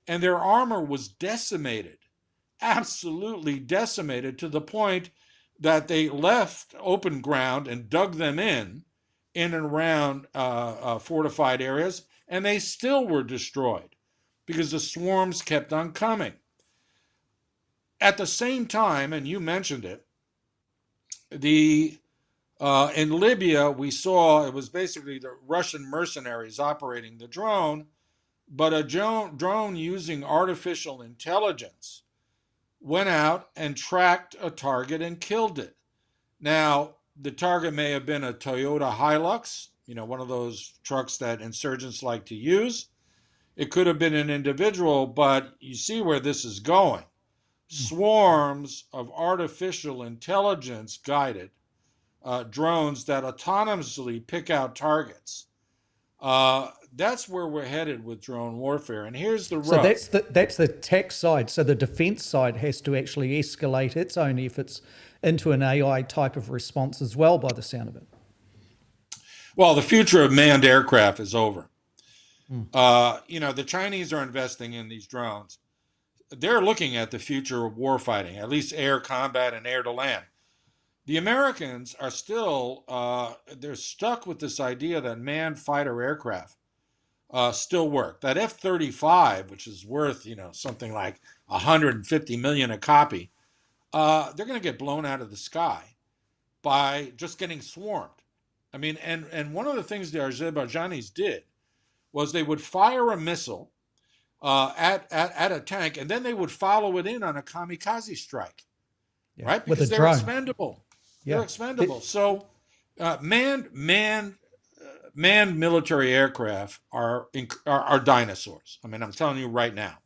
And their armor was decimated, absolutely decimated, to the point that they left open ground and dug them in and around fortified areas, and they still were destroyed because the swarms kept on coming. At the same time, and you mentioned it, in Libya, we saw it was basically the Russian mercenaries operating the drone, but a drone using artificial intelligence went out and tracked a target and killed it. Now, the target may have been a Toyota Hilux, one of those trucks that insurgents like to use. It could have been an individual, but you see where this is going. Swarms of artificial intelligence guided drones that autonomously pick out targets. That's where we're headed with drone warfare. And here's the rub. So that's the tech side. So the defense side has to actually escalate its own efforts into an AI type of response as well, by the sound of it. Well, the future of manned aircraft is over. The Chinese are investing in these drones. They're looking at the future of warfighting, at least air combat and air to land. The Americans are still, they're stuck with this idea that manned fighter aircraft still work. That F-35, which is worth, something like $150 million a copy, they're going to get blown out of the sky by just getting swarmed. I mean, and one of the things the Azerbaijanis did was they would fire a missile at a tank, and then they would follow it in on a kamikaze strike, right? Because they're expendable. Yeah. They're expendable. So manned military aircraft are dinosaurs. I mean, I'm telling you right now.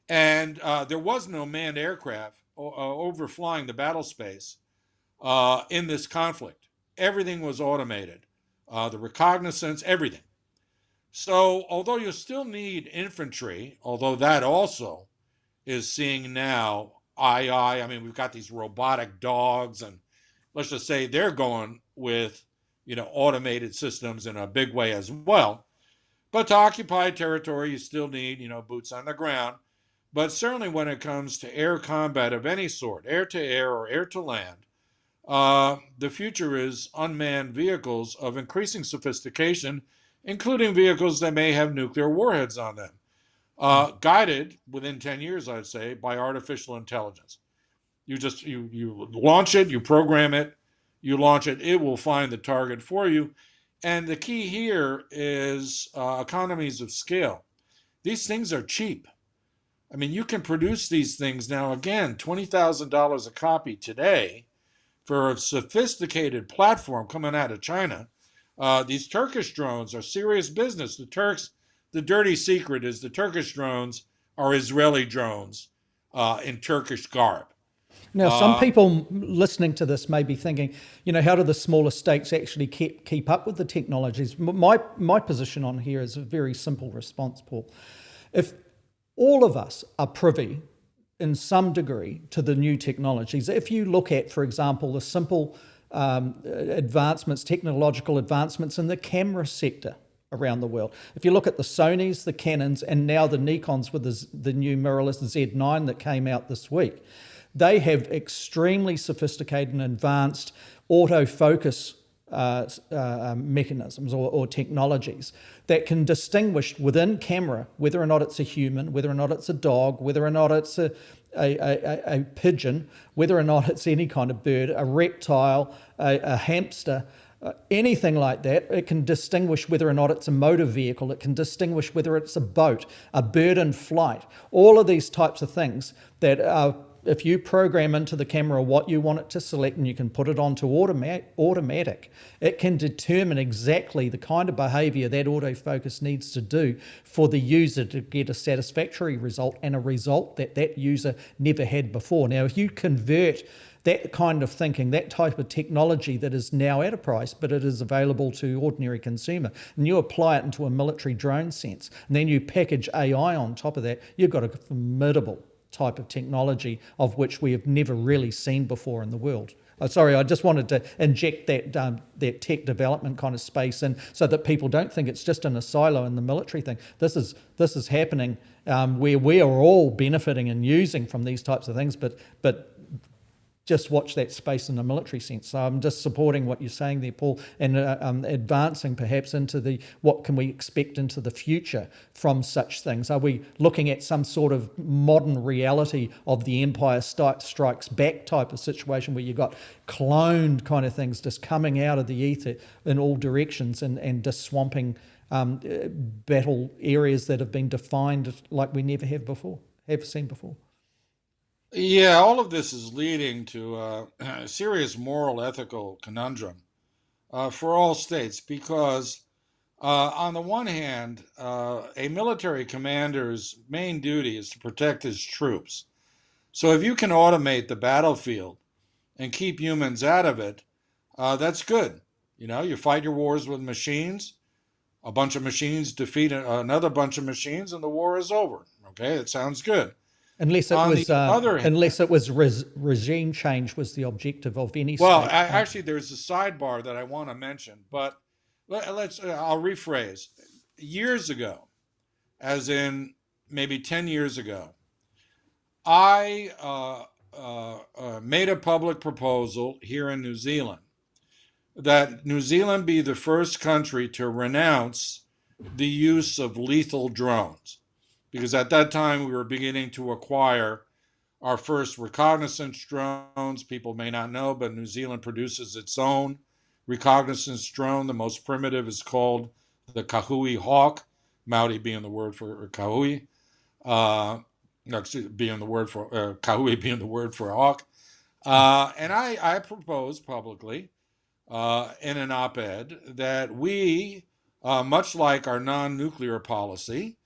And there was no manned aircraft overflying the battle space in this conflict. Everything was automated. The reconnaissance, everything. So although you still need infantry, although that also is seeing now I mean, we've got these robotic dogs, and let's just say they're going with, automated systems in a big way as well. But to occupy territory, you still need, boots on the ground. But certainly when it comes to air combat of any sort, air to air or air to land, the future is unmanned vehicles of increasing sophistication, including vehicles that may have nuclear warheads on them, guided within 10 years, I'd say, by artificial intelligence. You launch it, you program it, you launch it, it will find the target for you. And the key here is economies of scale. These things are cheap. I mean, you can produce these things now, again, $20,000 a copy today for a sophisticated platform coming out of China. These Turkish drones are serious business. The Turks, the dirty secret is the Turkish drones are Israeli drones in Turkish garb. Now, some people listening to this may be thinking, how do the smaller states actually keep up with the technologies? My position on here is a very simple response, Paul. If all of us are privy in some degree to the new technologies, if you look at, for example, the simple technological advancements in the camera sector around the world. If you look at the Sonys, the Canons, and now the Nikons with the new mirrorless Z9 that came out this week, they have extremely sophisticated and advanced autofocus mechanisms or technologies that can distinguish within camera whether or not it's a human, whether or not it's a dog, whether or not it's a pigeon, whether or not it's any kind of bird, a reptile, a hamster, anything like that. It can distinguish whether or not it's a motor vehicle. It can distinguish whether it's a boat, a bird in flight. All of these types of things that are, if you program into the camera what you want it to select and you can put it onto automatic, it can determine exactly the kind of behavior that autofocus needs to do for the user to get a satisfactory result, and a result that user never had before. Now, if you convert that kind of thinking, that type of technology that is now at a price, but it is available to ordinary consumer, and you apply it into a military drone sense, and then you package AI on top of that, you've got a formidable type of technology of which we have never really seen before in the world. Sorry, I just wanted to inject that tech development kind of space in, so that people don't think it's just in a silo in the military thing. This is happening where we are all benefiting and using from these types of things, but just watch that space in a military sense. So I'm just supporting what you're saying there, Paul, and advancing perhaps into what can we expect into the future from such things. Are we looking at some sort of modern reality of the Empire Strikes Back type of situation, where you've got cloned kind of things just coming out of the ether in all directions and just swamping battle areas that have been defined like we never have seen before? Yeah, all of this is leading to a serious moral, ethical conundrum for all states, because on the one hand, a military commander's main duty is to protect his troops. So if you can automate the battlefield and keep humans out of it, that's good. You fight your wars with machines, a bunch of machines defeat another bunch of machines, and the war is over. Okay, it sounds good. Unless it was regime change was the objective of any state. Well, actually, there's a sidebar that I want to mention, but I'll rephrase. Years ago, as in maybe 10 years ago, I made a public proposal here in New Zealand that New Zealand be the first country to renounce the use of lethal drones. Because at that time, we were beginning to acquire our first reconnaissance drones. People may not know, but New Zealand produces its own reconnaissance drone. The most primitive is called the Kahui Hawk, Maori being the word for Kahui. Being the word for Kahui being the word for hawk. And I proposed publicly in an op-ed that we, much like our non-nuclear policy,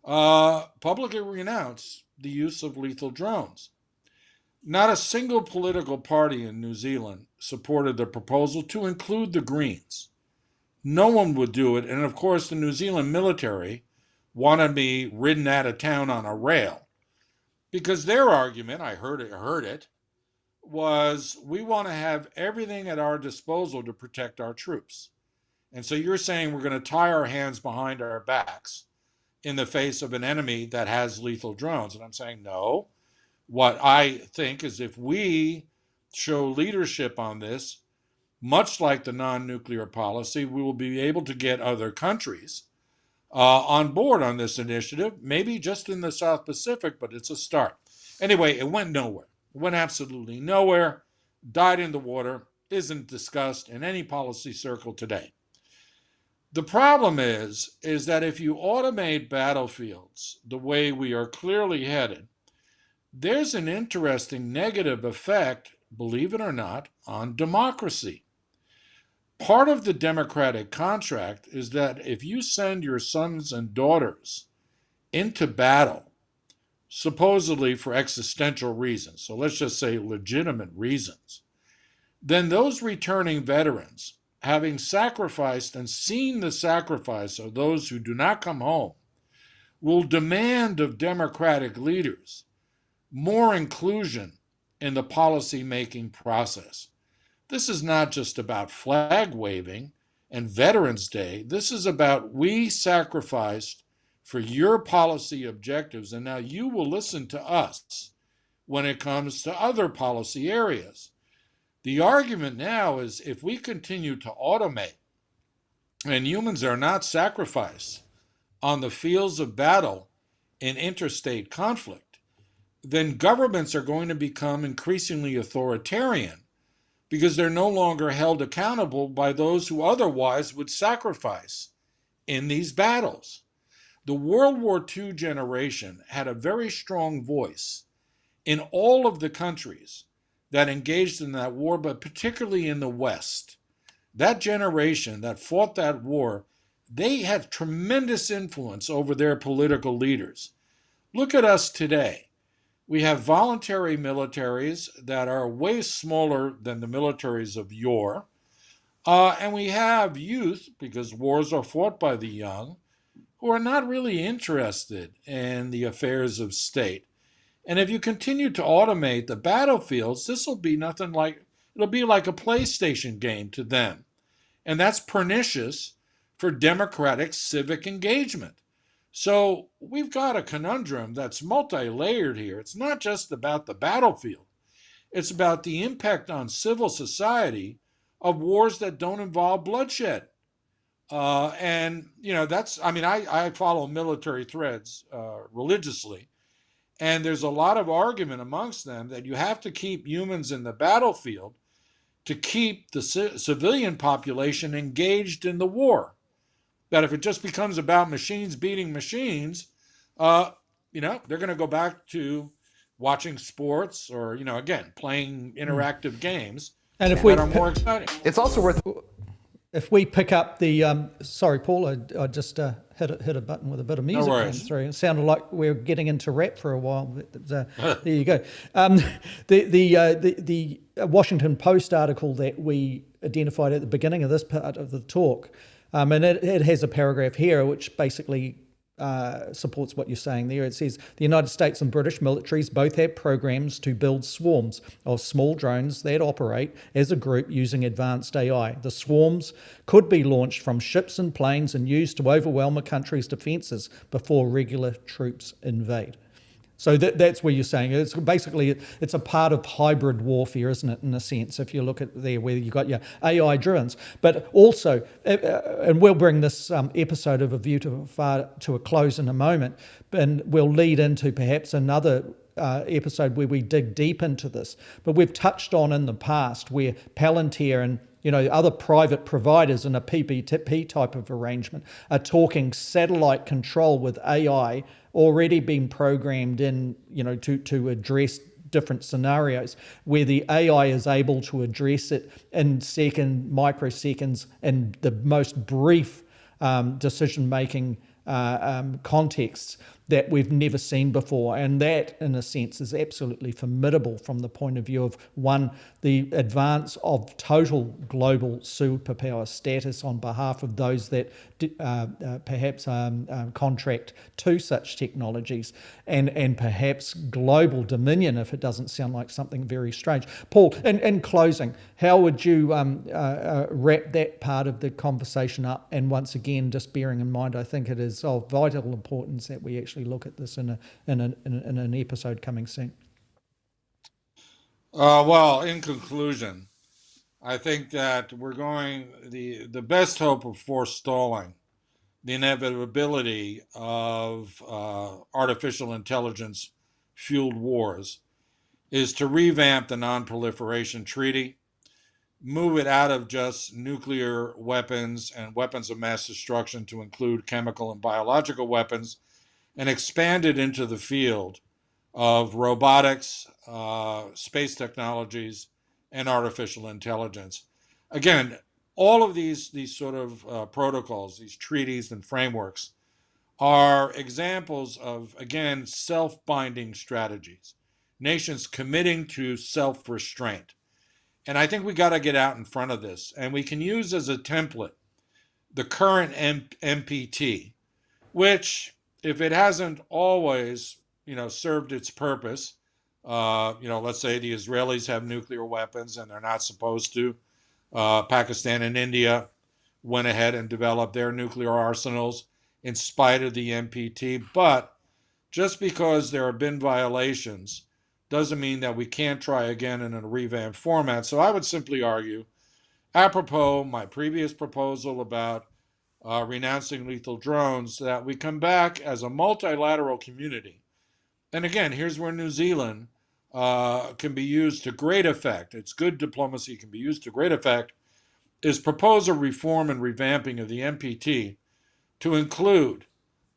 publicly renounce the use of lethal drones. Not a single political party in New Zealand supported the proposal, to include the Greens. No one would do it. And of course, the New Zealand military wanted me ridden out of town on a rail, because their argument, I heard it, was we want to have everything at our disposal to protect our troops. And so you're saying we're going to tie our hands behind our backs in the face of an enemy that has lethal drones. And I'm saying, no. What I think is, if we show leadership on this, much like the non-nuclear policy, we will be able to get other countries on board on this initiative, maybe just in the South Pacific, but it's a start. Anyway, it went nowhere. It went absolutely nowhere, died in the water, isn't discussed in any policy circle today. The problem is that if you automate battlefields the way we are clearly headed, there's an interesting negative effect, believe it or not, on democracy. Part of the democratic contract is that if you send your sons and daughters into battle, supposedly for existential reasons, so let's just say legitimate reasons, then those returning veterans, having sacrificed and seen the sacrifice of those who do not come home, will demand of democratic leaders more inclusion in the policy-making process. This is not just about flag waving and Veterans Day. This is about we sacrificed for your policy objectives, and now you will listen to us when it comes to other policy areas. The argument now is if we continue to automate and humans are not sacrificed on the fields of battle in interstate conflict, then governments are going to become increasingly authoritarian because they're no longer held accountable by those who otherwise would sacrifice in these battles. The World War II generation had a very strong voice in all of the countries that engaged in that war, but particularly in the West. That generation that fought that war, they had tremendous influence over their political leaders. Look at us today. We have voluntary militaries that are way smaller than the militaries of yore. And we have youth, because wars are fought by the young, who are not really interested in the affairs of state. And if you continue to automate the battlefields, this will be nothing like, it'll be like a PlayStation game to them. And that's pernicious for democratic civic engagement. So we've got a conundrum that's multi-layered here. It's not just about the battlefield. It's about the impact on civil society of wars that don't involve bloodshed. And, you know, I follow military threads religiously. And there's a lot of argument amongst them that you have to keep humans in the battlefield to keep the civilian population engaged in the war. That if it just becomes about machines beating machines, they're going to go back to watching sports or, again, playing interactive games and that are more exciting. It's also worth... If we pick up the, sorry, Paul, I just hit a button with a bit of music going through. It sounded like we were getting into rap for a while. But, there you go. The Washington Post article that we identified at the beginning of this part of the talk, and it has a paragraph here which basically supports what you're saying there. It says the United States and British militaries both have programs to build swarms of small drones that operate as a group using advanced AI. The swarms could be launched from ships and planes and used to overwhelm a country's defences before regular troops invade. So that's where you're saying it's basically it's a part of hybrid warfare, isn't it? In a sense, if you look at there where you got your AI drones, but also, and we'll bring this episode of A View to Afar to a close in a moment, and we'll lead into perhaps another episode where we dig deep into this. But we've touched on in the past where Palantir and other private providers in a PPP type of arrangement are talking satellite control with AI already been programmed in, to address different scenarios where the AI is able to address it in microseconds, and the most brief decision-making contexts that we've never seen before. And that, in a sense, is absolutely formidable from the point of view of, one, the advance of total global superpower status on behalf of those that perhaps contract to such technologies, and perhaps global dominion, if it doesn't sound like something very strange. Paul, in closing, how would you wrap that part of the conversation up? And once again, just bearing in mind, I think it is of vital importance that we actually look at this in an episode coming soon. Well, in conclusion, I think that the best hope of forestalling the inevitability of artificial intelligence fueled wars is to revamp the Non-Proliferation Treaty, move it out of just nuclear weapons and weapons of mass destruction to include chemical and biological weapons, and expand it into the field of robotics, space technologies, and artificial intelligence. Again, all of these sort of protocols, these treaties and frameworks, are examples of, again, self-binding strategies, nations committing to self-restraint. And I think we got to get out in front of this, and we can use as a template the current MPT, which, if it hasn't always, served its purpose, let's say the Israelis have nuclear weapons and they're not supposed to. Pakistan and India went ahead and developed their nuclear arsenals in spite of the NPT. But just because there have been violations doesn't mean that we can't try again in a revamped format. So I would simply argue, apropos my previous proposal about renouncing lethal drones, that we come back as a multilateral community. And again, here's where New Zealand can be used to great effect. Its good diplomacy can be used to great effect, is propose a reform and revamping of the NPT to include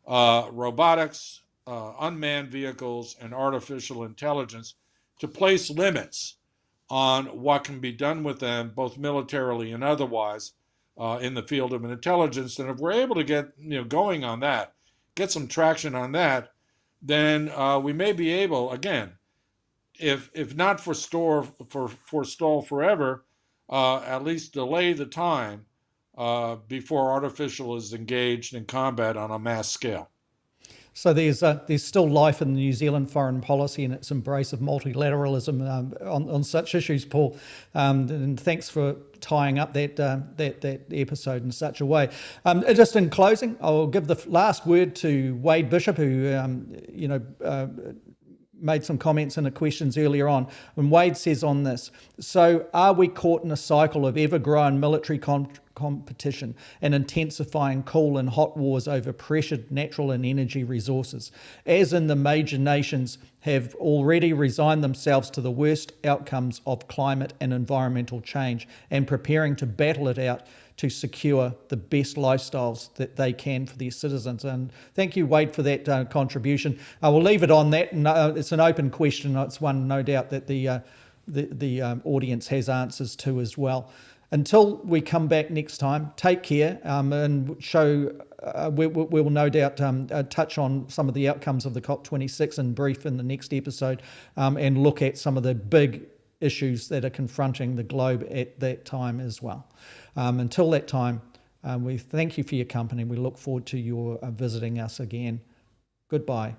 robotics, unmanned vehicles, and artificial intelligence, to place limits on what can be done with them, both militarily and otherwise, in the field of intelligence. And if we're able to get going on that, get some traction on that, then we may be able, again, if not forestall forever, at least delay the time before artificial is engaged in combat on a mass scale. So there's still life in the New Zealand foreign policy and its embrace of multilateralism on such issues, Paul. And thanks for tying up that episode in such a way. Just in closing, I'll give the last word to Wade Bishop, who made some comments in the questions earlier on. And Wade says on this: so are we caught in a cycle of ever-growing military competition and intensifying cool and hot wars over pressured natural and energy resources, as in the major nations have already resigned themselves to the worst outcomes of climate and environmental change and preparing to battle it out to secure the best lifestyles that they can for their citizens? And thank you, Wade, for that contribution. I will leave it on that. It's an open question. It's one, no doubt, that the audience has answers to as well. Until we come back next time, take care, and show we will no doubt touch on some of the outcomes of the COP26 in brief in the next episode, and look at some of the big issues that are confronting the globe at that time as well. Until that time, we thank you for your company. We look forward to your visiting us again. Goodbye.